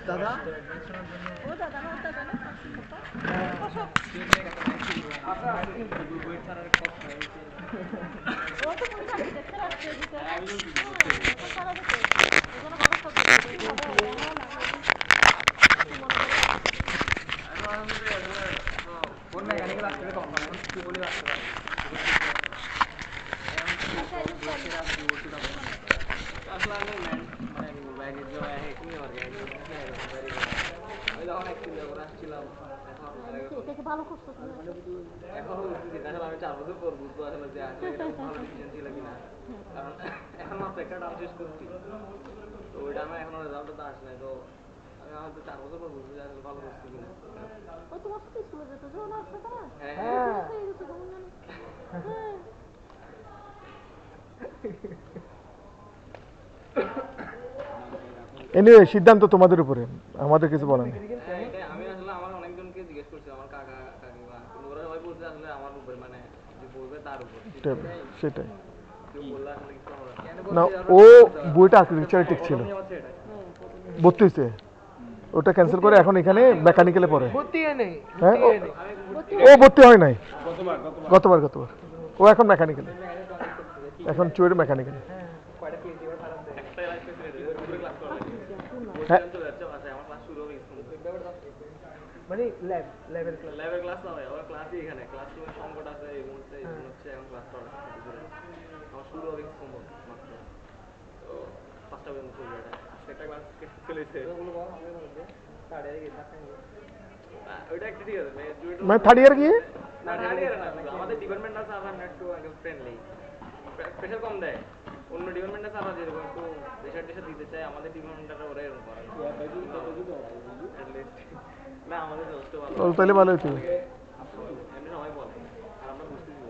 দাদা ও দাদা না দাদা না ও তো পুরো দেখতে আসছে দিতে সারা দিতে এজন্য বড় সব কোন মেকানিক্যাল আসলে কম মানে কি বলে আসছে আসলে আমি মানে বাইরের জন্য হেকিং এ অর্গানাইজ আমি যখন একদিন করে আসছিলাম এটা ভালো করছো এখন দেখেন আমি 4 বছর পর বুঝবো আসলে যে আসলে এটা ভালো ডিসিশন ছিল কিনা কারণ এখন মাত্র একটা টার্ম শেষ করছি তো ওইটা আমার এখনো রেজাল্টটা আসে নাই তো আমি হয়তো 4 বছর পর বুঝবো যে আসলে ভালো করছি কিনা ও তোমার সাথে স্কুলে যেত যে ওনার সাথে না হ্যাঁ এনিওয়ে সিদ্ধান্ত তোমাদের উপরে, আমাদের কিছু বলার নেই। আমি আসলে আমার অনেকজনকে জিজ্ঞেস করছি, আমার কাকা কাকিমা ওরা সবাই বলছে আসলে আমার উপরে মানে যে বলবে তার উপর সেটাই কেউ বললে আসলে কিছু হবে না। ও বইটা আর্কিটেকচারে ঠিক ছিল, ভর্তি হয়েছে, ওটা ক্যান্সেল করে এখন এখানে মেকানিক্যালে পড়ে। হ্যাঁ ও ভর্তি হয় নাই গতবার ও এখন মেকানিক্যালে, এখন চুয়েটে মেকানিক্যালে। মানে ল্যাবের ক্লাস না ভাই, আমার ক্লাসই এখানে ক্লাসরুমে সংকট আছে এই মুহূর্তে হচ্ছে এখন ক্লাস করা আমার শুরু হবে সম্ভব মাত্র তো 5টা পর্যন্ত চলবে এটা সেটা ক্লাস চলেছে ওইটা একটা ঠিক আছে মানে থার্ড ইয়ার গিয়ে না থার্ড ইয়ার না আমাদের ডিপার্টমেন্ট আছে আমরা একটু ফ্রেন্ডলি প্রেশার কম দেয়, অন্য ডিপার্টমেন্ট আছে আমরা যেরকম একটু প্রেশার দিতে চাই, আমাদের ডিপার্টমেন্টটা ওরা এরকম করে না আমাদের যথেষ্ট ভালো। তাহলে ভালো হতো। এমনি সবাই বলে আর আমরা বুঝতেছি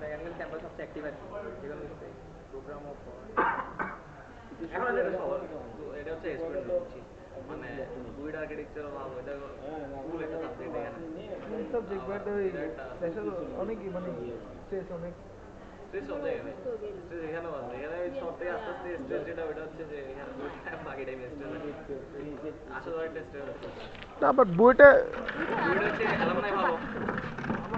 মেকানিক্যাল ক্যাম্পাস সবচেয়ে অ্যাক্টিভ আছে যেখানে হচ্ছে প্রোগ্রামও এখন এটা হচ্ছে স্টুডেন্ট হচ্ছে মানে ফ্লুইড আর্কিটেকচারও ভালো, এটা ফুল একটা সাবজেক্ট এখানে সাবজেক্ট বাট ওই স্পেশাল অনেক মানে স্ট্রেস অনেক স্ট্রেস সব জায়গায় স্ট্রেস এখানেও আছে, এখানে সব থেকে আস্তে আস্তে স্ট্রেস যেটা ওইটা হচ্ছে যে এখানে বাকি টাইমে স্ট্রেস আসলে একটা স্ট্রেস আছে না বাট বইটা হচ্ছে অ্যালামনাই ভালো,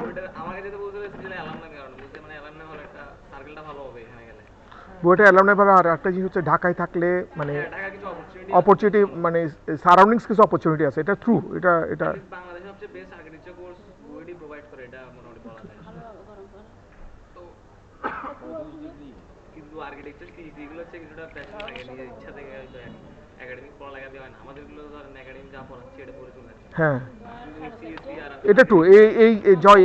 বইটা আমাকে যেটা বলতে চাইছি যে অ্যালামনাই কারণ বলছে মানে অ্যালামনাই হলে একটা সার্কেলটা ভালো হবে এখানে গেলে। বইটা অ্যালামনাই ভালো, আর একটা জিনিস হচ্ছে ঢাকায় থাকলে মানে ঢাকা কিছু অপরচুনিটি মানে সারাউন্ডিংস কিছু অপরচুনিটি আছে, এটা ট্রু। এটা বাংলাদেশের সবচেয়ে বেস্ট আর্কিটেকচার কোর্স বইটি প্রোভাইড করে, এটা মোটামুটি বলা যায়। তো কিন্তু আর্কিটেকচার সিইসি গুলো হচ্ছে কিছুটা প্যাশন লাগে, নিজের ইচ্ছা থেকে হয়তো একাডেমিক পড়ালেখা দিয়ে হয় না, আমাদের গুলো ধরেন একাডেমিক যা পড়াচ্ছে এটা পড়ে চলে আসছে। হ্যাঁ সিইসি আর এটা ট্রু, এই জয়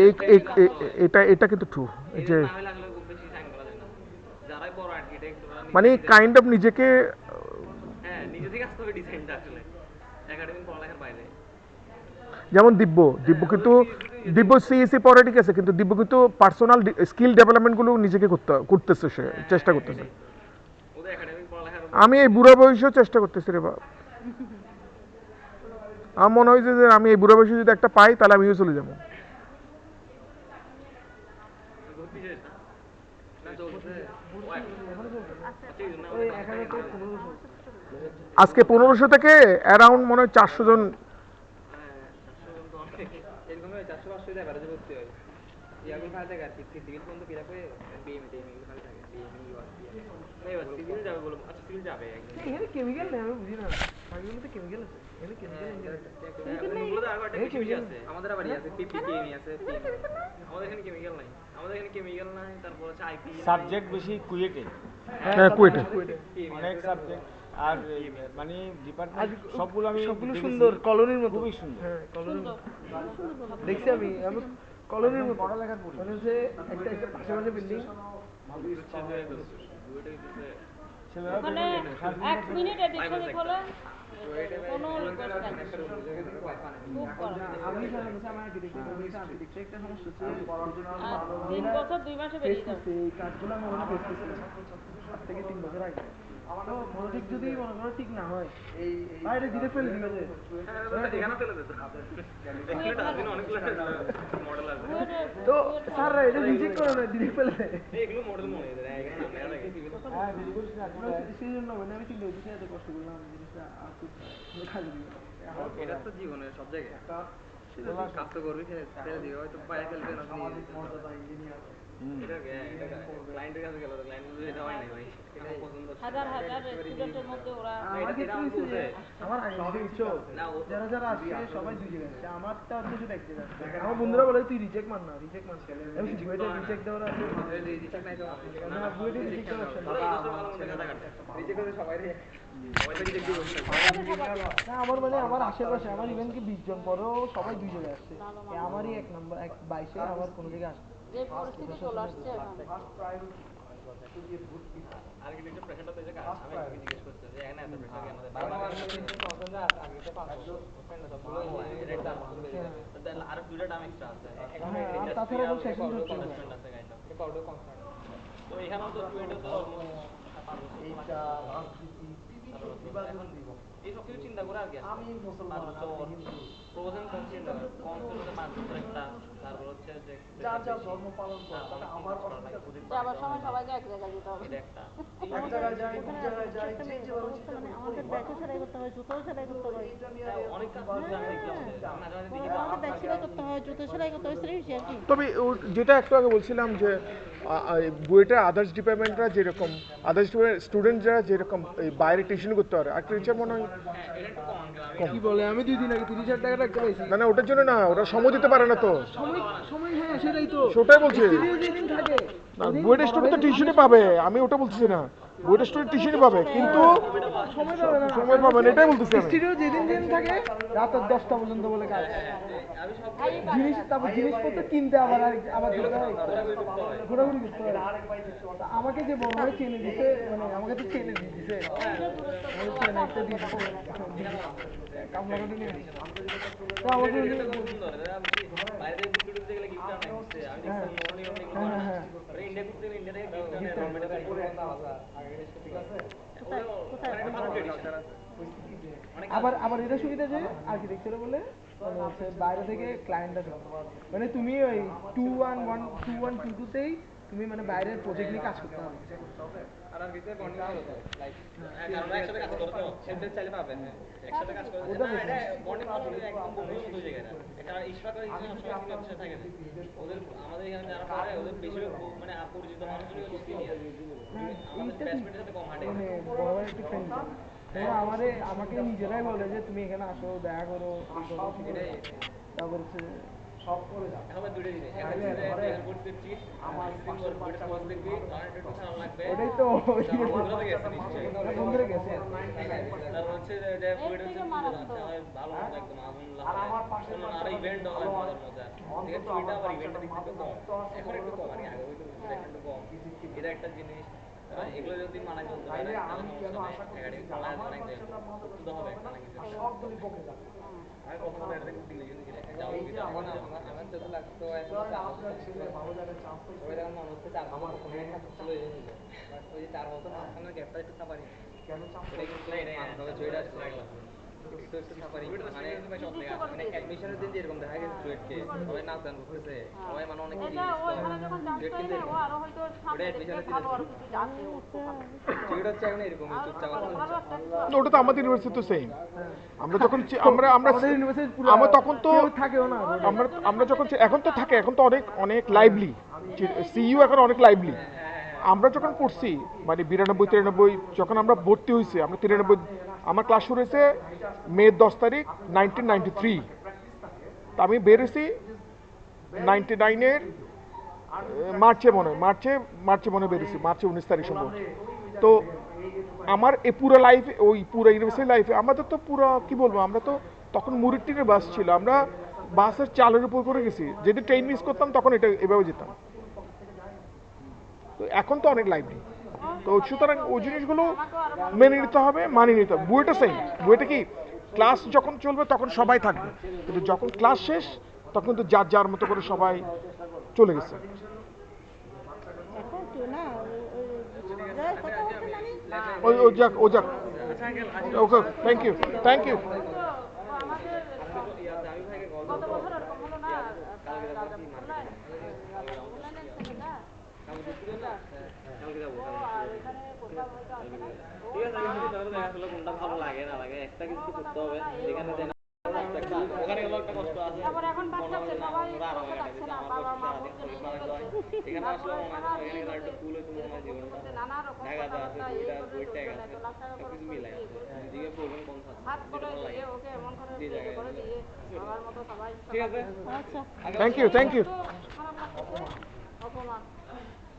এটা কিন্তু ট্রু যে না হলে আসলে খুব বেশি সাইন করা যায় না, যারাই বড় আর্কিটেক্ট মানে কাইন্ড অফ নিজেকে হ্যাঁ নিজে থেকে আসতে হবে ডিজাইনটা আসলে একাডেমিক পড়ালেখার বাইরে। যেমন দিব্য কিন্তু সিইসি পড়ে ঠিক আছে, কিন্তু দিব্য কিন্তু পার্সোনাল স্কিল ডেভেলপমেন্টগুলো নিজেকে করতেছে, সে চেষ্টা করতেছে। ওদের একাডেমিক পড়ালেখার আমি এই বুড়া বয়সেও চেষ্টা করতেছি রে বাপ। আমার মনে হয়েছে যে আমি এই বুড়া বয়সে যদি একটা পাই তাহলে আমিও চলে যাবো। আজকে 1500 থেকে অ্যারাউন্ড মনে হয় 400 জন। আমাদের আবার আছে পিপিকেএমই আছে, আমাদের এখানে কেমিক্যাল নাই, আমাদের এখানে কেমিক্যাল নাই, তারপর আছে আইপি সাবজেক্ট বেশি কুয়েটে, হ্যাঁ কুয়েটে অনেক সাবজেক্ট আর মানে ডিপার্টমেন্ট সবগুলো সুন্দর কলোনির মতো, খুবই সুন্দর। হ্যাঁ কলোনি দেখছি আমি কলোনির মতো পড়ালেখার মানে হচ্ছে একটা পাশাপাশি বিল্ডিং। মানে 1 মিনিট এডিশন হলো কোনো রিকোয়েস্ট নাই খুব করা আমি আমার আর্কিটেকচার একটা সমস্যা হচ্ছে 3 বছর 2 মাসে বেরিয়ে যাবে এই কাজগুলো আমি মনে করতেছি 7 থেকে 3 বছর আগে। তো মনোযোগ যদি মনে করো ঠিক না হয় এই বাইরে দিতে ফেলে দিবে যে এখানে ফেলে দিতে অনেকগুলো মডেল আছে তো স্যার এটা রিজেক্ট করে না দিতে ফেলে এগুলো মডেল মনে হয় এখানে নাম লাগে হ্যাঁ সেই জন্য মানে আমি চিন্তা করছি এত কষ্ট করলাম জিনিসটা কাজে দিবে না। এটা তো জীবনের সব জায়গায় কাজ তো করবি ফেলে দিবে হয়তো বাইরে ফেলবে না তুমি এটা ক্লায়েন্টের কাছে গেল ক্লায়েন্ট বলবে এটা হয় নাই ভাই এটা আমার পছন্দ হচ্ছে হাজার হাজার স্টুডেন্টের মধ্যে ওরা আমার ক্ষেত্রে হচ্ছে যে আমার আগে বুঝছো যারা যারা আসছে সবাই দুই জায়গায় আসছে আমারটা হচ্ছে শুধু এক জায়গায় আসছে আমার বন্ধুরা বলে তুই রিজেক্ট মান না রিজেক্ট মান আমি বুয়েটে রিজেক্ট দেওয়ার আছে না বুয়েটে রিজেক্ট দেওয়ার আছে রিজেক্ট করে সবাই রিজেক্ট দিব না আমার মানে আমার আশেপাশে আমার ইভেন কি 20 জন পরেও সবাই দুই জায়গায় আসছে আমারই এক নম্বর এক 22 আমার কোনো জায়গায় আসছে যে পরিস্থিতি চলে আসছে এখন আর্কিটেকচার প্রেশারটা তো এই জায়গায় আছে আমি জিজ্ঞেস করতে যে এখানে এত প্রেশার কেন আর দুইটা টার্ম এক্সট্রা আছে তাছাড়া তো সেশন হচ্ছে আছে গাইটা তো এখানেও তো টুয়েটে তো এইটা এই সব কিছু চিন্তা করে আর কি আমি প্রোজ এন্ড কনস চিন্তা করে কনস হচ্ছে 5 বছর একটা তারপর হচ্ছে যে যার যার ধর্ম পালন করে আমার যাবার সময় সবাইকে এক জায়গায় যেতে হবে এটা একটা এক জায়গায় যাই দুই জায়গায় যাই যে যে মানে আমাদের ব্যাগও সেলাই করতে হয় জুতোও সেলাই করতে হয় অনেক কাজ আছে আমি দেখলাম মাঝে মাঝে দেখি আমাদের ব্যাগ সেলাই করতে হয় জুতো সেলাই করতে হয় সেলাই আর কি তবে যেটা একটু আগে বলছিলাম যে বুয়েটের আদার্স ডিপার্টমেন্টরা যেরকম আদার্স স্টুডেন্ট যারা যেরকম এই বাইরে টিউশন করতে পারে আর্কিটেকচার মনে হয় কি বলে আমি 2 দিন আগে 30,000 টাকা রাখতে পাইছি না না ওটার জন্য না ওরা সময় দিতে পারে না তো সময় সময় হ্যাঁ সেটাই তো সেটাই বলছি স্টুডিও যেদিন থাকে না বুয়েটের স্টুডেন্ট তো টিউশনই পাবে আমি ওটা বলতেছি না বুয়েটের স্টুডেন্ট টিউশনই পাবে কিন্তু সময় পাবে না সময় পাবে না এটাই বলতেছি আমি স্টুডিও যেদিন যেদিন থাকে রাত 10টা পর্যন্ত বলে কাজ জিনিস তারপর জিনিসপত্র কিনতে আবার আবার যেতে হয় ঘোরাঘুরি করতে হয় তা আমাকে যে বড় ভাই চেনে দিছে মানে আমাকে তো চেনে দিয়ে দিছে চেনে একটা দিয়ে দিছে কামলা করে নিয়ে তো আমাকে বাইরে থেকে গেলে গিফট আনা হচ্ছে আমি দেখছি ইন্ডিয়া করতে গেলে ইন্ডিয়া থেকে গিফট আনে গভর্নমেন্টের ঠিক আছে আবার আবার এটা সুবিধা যে আর্কিটেকচারে বলে মানে হচ্ছে বাইরে থেকে ক্লায়েন্ট আসে মানে তুমি ওই 21122 তেই তুমি মানে বাইরের প্রজেক্ট নিয়ে কাজ করতে হবে আর কিছু বন্ডিং ভালো তো লাইক কারণ একসাথে কাজ করতে হবে সেটা চাইলে পাবেন একসাথে কাজ করতে না এটা বন্ডিং ভালো একদম বন্ধু দুই জায়গায় এটা ইশফাক আর ইসলাম সবসময় সিনিয়র থাকে না ওদের আমাদের এখানে যারা পড়ে ওদের বেশি মানে অপরিচিত মানুষগুলো হচ্ছে সিনিয়র আমাদের ব্যাচমেটের সাথে কম হাঁটে মানে বড় ভাই একটু ফ্রেন্ড আমাকে নিজেরাই বলে যে তুমি এখানে আসো দেখা করো তারপর হচ্ছে সব করে যাও এখন দুটো জিনিস একটা হচ্ছে এয়ারপোর্ট দেখছি আমার সিঙ্গল বোর্ড কোর্স দেখবি কারেন্ট একটু খারাপ লাগবে ওটাই তো বন্ধুরা গেছে নিশ্চয়ই বন্ধুরা গেছে তারপর হচ্ছে যে বোর্ড হচ্ছে ভালো একদম আগুন লাগে আর ইভেন্ট হয় মজার মজার ঠিক আছে ওইটা আবার ইভেন্টটা দেখতে একটু কম এখন একটু কম আর কি আগে হয়তো একটু কম এটা একটা জিনিস এগুলো যদি মানা চলতে পারে তাহলে সমস্যা নেই একাডেমিক পড়ায় অনেক তো হবে একটা না কিছু সবগুলি পকে যাবে আর কত বড় একটা দিলে যদি যাও কি আমার তো লাগতো এখন ভালো জায়গায় চান্স পেয়েছে ওই রকম মানুষ তো চার আমার কোনো একটা চলে যায় ওই যে 4 বছর মাঝখানে গ্যাপটা একটু সাপারি কেন চান্স পেয়েছে না তবে জয়টা লাগলো একটু সাপারি মানে অ্যাডমিশনের দিন যেরকম দেখা গেছে জুয়েটকে সবাই নাচ গান করতেছে সবাই মানে অনেক এটা ওখানে যখন জানতে হয় না ও আরো হয়তো সামনে থেকে ভালো আর কিছু জানতে জুয়েট হচ্ছে এখন এরকম চুপচাপ ভালো একটা না, ওটা তো আমাদের ইউনিভার্সিটি তো সেম আমরা যখন আমরা আমরা আমাদের ইউনিভার্সিটি পুরো আমরা তখন তো থাকেও না আমরা আমরা যখন এখন তো থাকে এখন তো অনেক অনেক লাইভলি সিইউ এখন অনেক লাইভলি আমরা যখন পড়ছি মানে 92-93 যখন আমরা ভর্তি হয়েছি আমরা 93 আমার ক্লাস শুরু হয়েছে মে 10 তারিখ 1993 তা আমি বের হয়েছি 99-এর মার্চে মনে হয় মার্চে মনে বেরিয়েছি মার্চে 19 তারিখ সম্ভবত তো আমার এই পুরো লাইফ ওই পুরো ইউনিভার্সিটি লাইফে আমাদের তো পুরো কি বলবো আমরা তো তখন মুরিটিনের বাস ছিল আমরা বাসের চালের উপর করে গেছি যদি ট্রেন মিস করতাম তখন এটা এভাবে যেতাম তো এখন তো অনেক লাইভলি তো সুতরাং ওই জিনিসগুলো মেনে নিতে হবে মানিয়ে নিতে হবে বুয়েটা সেম বুয়েটা কি ক্লাস যখন চলবে তখন সবাই থাকবে কিন্তু যখন ক্লাস শেষ তখন তো যার যার মতো করে সবাই চলে গেছে এখন তো না যাই কথা হচ্ছে মানে ও যাক ওকে থ্যাংক ইউ আমাদের গত বছর এরকম হলো না আর এখানে কোথাও হয়তো আসে না পরে দেখা গেলো কোনটা ভালো লাগে না লাগে একটা কিছু করতে হবে যেখানে দেন ওখানে গেলো একটা কষ্ট আছে তারপর এখন বাচ্চা আছে সবাই বসে থাকছে না বাবা মা বলছে নিয়ে ফেলছে এখানে আসলে মনে হয় এখানে একটু কুল হইতো মনে হয় জীবনটা নানা রকম দেখা যায় কথাবার্তা এই করে বইটা চলতে আছে লাগে লাখ টাকা খরচ কিছু করে মিলাই বিয়ে আছে করছে। দিকে প্রবলেম কোন থাকে হাত করে দিয়ে ওকে এমন করে বিয়ে করে দিয়ে বাবার মতো সবাই ঠিক আছে আচ্ছা থ্যাংক ইউ থ্যাংক ইউ খারাপ লাগতেছে অপমান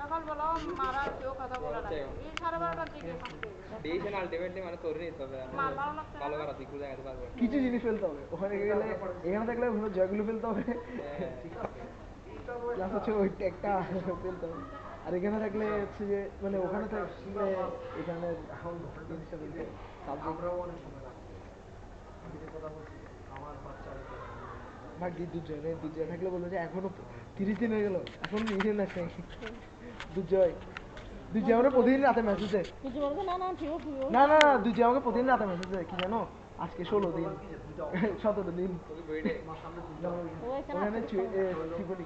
সকালবেলাও মারা কেউ কথা বলে না এই 12:30টার দিকে থাকতে ডিসিশন আলটিমেটলি মানে তোর নিতে হবে মার ভালো লাগছে ভালো করা তুই জায়গাতে পারবো কিছু জিনিস ফেলতে হবে ওখানে গেলে এখানে থাকলে ওখানে জয়গুলো ফেলতে হবে প্লাস হচ্ছে ওই ট্যাগটা ফেলতে হবে আর এখানে থাকলে হচ্ছে যে মানে ওখানে থাকলে এখানে জিনিসটা ফেলতে হবে ভাগ্যি দুজয় থাকলে বললো যে এখনো 30 দিন হয়ে গেল এখন নিজে না খাই দুজয় আমরা প্রতিদিন রাতে মেসেজ দেয় কিছু বলছে না না ঠিক আছে না দুজয় আমাকে প্রতিদিন রাতে মেসেজ দেয় কি জানো আজকে 16 দিন 17 দিন ওখানে ত্রিপুরি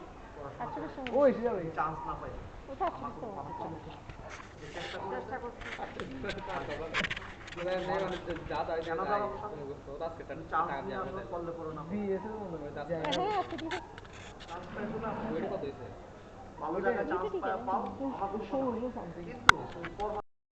ও এসে যাবে দিয়েছে মনে হয় হ্যাঁ আজকে ভালো জায়গায় চান্স পাও আমাকে 16 সামথিং